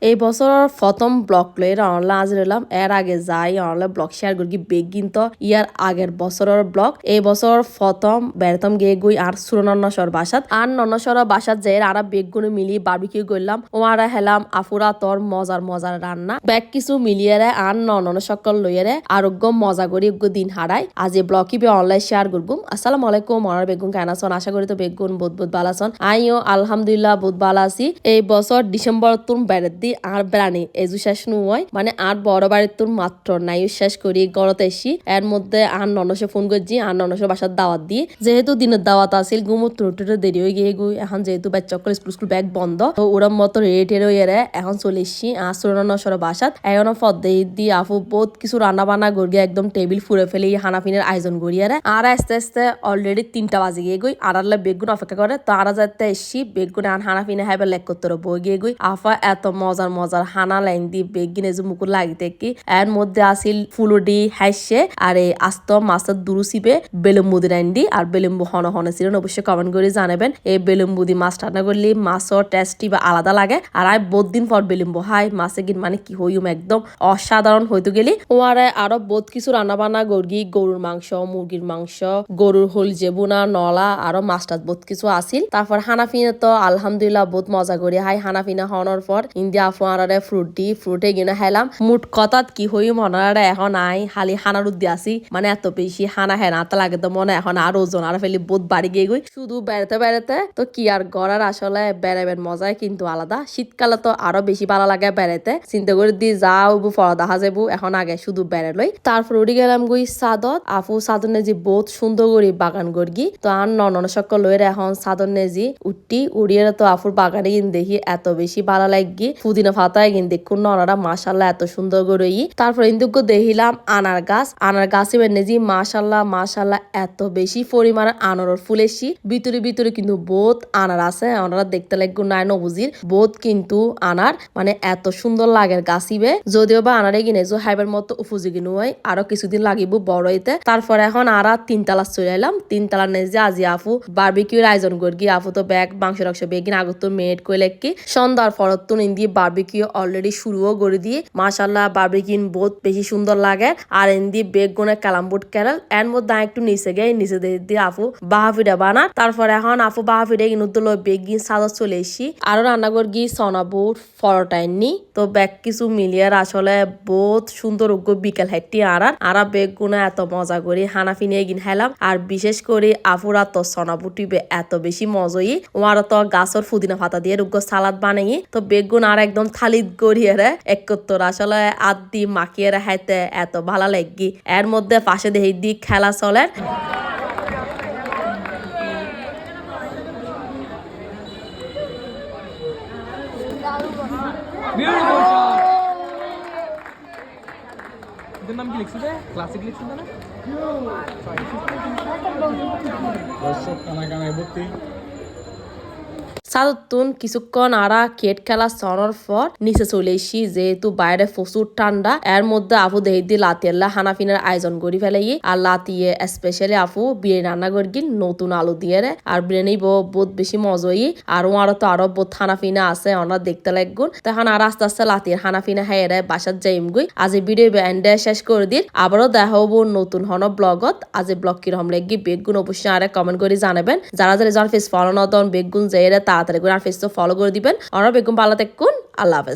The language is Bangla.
এই বছৰৰ প্রথম ব্লগ লৈ অনলা আজি রইলাম এর আগে যাই অনলা ব্লগ শেয়ার করি বেগ কিন্তু ইয়ার আগের বছরের ব্লগ এই বছর প্রথম বেরতম গিয়ে গই আর সুরনন্নসর বাসাত আর নন্নসর বাসাত যে আর বেগগুলো মিলিয়ে বারবিকিউ করলাম ও আর হেলাম আফুরা তোর মজার মজার রান্না বেগ কিছু মিলিয়ে আর নন্ন সকল লইয়ারে আরোগ্য মজা করি দিন হারাই আজ এই ব্লগ বে অনলাইন শেয়ার করবো। আসসালামু আলাইকুম আমার বেগুন কেন আছেন আশা করি তো বেগুন বহুত বহুত ভালো আছেন আইও আলহামদুলিল্লাহ বহুত ভালো আছি। এই বছর ডিসেম্বর তুম বেড়ে আর বেড়ানি এজু শেষ নয় মানে আর বড় বাড়ির তোর মাত্র নাই শেষ করি গড়তে এসি এর মধ্যে আর ননসে ফোন করছি আর ননসের বাসার দাওয়াত দিয়ে যেহেতু দিনের দাওয়াত আছিল গুমুর টুটে দেরি হয়ে গিয়ে গুই এখন যেহেতু বাচ্চা স্কুল ব্যাগ বন্ধ তো ওরম মতো রেটে রয়ে এখন চলে এসছি আর সুরনসর বাসাত এখন পদ্মে দিয়ে আফু বহুত কিছু রান্না বান্না গড়িয়ে একদম টেবিল ফুরে ফেলে হানাফিনের আয়োজন করিয়ে আর আস্তে আস্তে অলরেডি 3টা বাজে গিয়ে গুই আর বেগুন অপেক্ষা করে তো আর যাতে এসছি বেগুন আর হানাফিনে হাইবার লেক করতে বই গিয়ে গুই আফা এত মজার মজার হানা লাইন দি বেগিনে যে মুকুর লাগিতে কি এর মধ্যে আসিল ফুলুডি হাইসে আর এই আস্ত মাছের দুরুসিবে বেলুম্বুদি রাইন্ডি আর বেলুম্বু হন হন ছিলেন অবশ্যই কমেন্ট করে জানাবেন এই বেলুম্বুদি মাছ রান্না করলে মাছর টেস্টি বা আলাদা লাগে আর আই বহুত দিন পর বেলুম্বু হাই মাছে গিন মানে কি হইম একদম অসাধারণ হইতে গেলি ও আর আরো বহুত কিছু রান্না বান্না গড়গি গরুর মাংস মুরগির মাংস গরুর হোল জেবুনা নলা আরো মাছ টাছ বহুত কিছু আসিল তারপর হানাফিনে তো আলহামদুলিল্লাহ বহুত মজা করি হাই হানাফিনা হওয়ার পর ইন্ডিয়া আফারে ফ্রুটে গিয়ে হেলাম মুঠ কথাত কি হই মনারে এখন আই হালি হানার উদ্দি আসি মানে এত বেশি হানা হেনাতে লাগে তো মনে এখন আর ওজন আর ফেলি বহুত বাড়ি গিয়ে গই শুধু বেড়াতে তো কি আর গড়ার আসলে বেড়াবেন মজাই কিন্তু আলাদা শীতকালে তো আরো বেশি ভালো লাগে বেড়াইতে চিন্তা করে দি যাও ফল দেখা যাবো এখন আগে শুধু বেড়ে লই তারপর উড়ি গেলাম গই সাদত আফু সাদর নেজি বহুত সুন্দর করি বাগান গড়গি তো আর নন সকল লইরে এখন সাদর নেজি উড়িয়ে তো আফুর বাগানে গিন দেখি এত বেশি ভালো লাগি পুদিনা ফাতায় গিন দেখুন ননারা মাশাল্লাহ এত সুন্দর করে তারপর ইন্দুকে দেখিলাম আনার গাছ এবার নেজি মাশাল্লাহ এত বেশি পরিমাণে আনারর ফুল এসি ভিতরে কিন্তু বহুত আনার আছে ওনারা দেখতে লাগবে নাই নবুজির বহুত কিন্তু আনার মানে এত সুন্দর লাগে গাছিবে যদিও বা আনারে কিনে যে হাইবার মতো উপযোগী নয় আরো কিছুদিন লাগিব বড় হইতে তারপর এখন আর 3 তালা চলে এলাম 3 তালা নেজে আজি আফু বারবিকিউর আয়োজন করি আফু তো ব্যাগ মাংস রাংস বেগিন আগত মেড কইলে কি সন্ধ্যার ফরতুন ইন্দি বারবিকিউ অলরেডি শুরুও করে দিয়ে মাশাল্লাহ বারবিকিউ বহুত বেশি সুন্দর লাগে আর ইন্দি বেগুনে কালামবুট কেরাল এর মধ্যে একটু নিচে দিয়ে আফু বাহাফিটা বানা তারপর এখন আফু বাহাফিটা কিনুদ্দল বেগিন সাদা চলে এসি আরো রান্না করি গিয়ে সনাবুট ফরটাইনি তো ব্যাগ কিছু মিলিয়ে আসলে বহুত সুন্দর বিকেল হাইটি আর বেগুনে এত মজা করি হানাফি নিয়ে গিন হেলাম আর বিশেষ করে আফুরা তো সনাবুটিবে এত বেশি মজই ওরা তো গাছর ফুদিনা ফাতা দিয়ে রুগ্গ সালাদ বানাই তো বেগুন আর একদম থালিত গড়িয়ে একত্তর আসলে আদি মাখিয়ে হাইতে এত ভালো লাগি এর মধ্যে পাশে দেখি দি খেলা চলে নাম কি লিখছিস ক্লাসিক লিখছিস না দর্শক কানায় ভর্তি সাদতুন কিছুক্ষণ আরা কেট খেলা সরার পর নিচে চলে এসি যেহেতু বাইরে প্রচুর ঠান্ডা এর মধ্যে আফু দেহি দিয়ে লাতিয়াল্লা হানাফিনের আয়োজন করি ফেলাই আর লাতিয়ে স্পেশালি আফু বিরিয়ানি রান্না করি নতুন আলু দিয়ে আর বিরিয়ানি বহুত বেশি মজই আর আরো তো আরো বহুত হানাফিনা আছে ওনারা দেখতে লাগগুন তখন আর আস্তে আস্তে লাতির হানাফিনা হাইরে বাসার যাইম গই আজ ভিডিও এন্ডে শেষ করে দিন আবারও দেখা হবো নতুন হন ব্লগত আজ ব্লগ কিরকম লাগি বেগুন অবশ্যই আরে কমেন্ট করে জানাবেন যারা জন ফেস ফলো নতন বেগুন যাইরে তাড়াতাড়ি করে আর ফেস তো ফলো করে দিবেন আর বেগুন ভালো থাকুন আল্লাহ হাফেজ।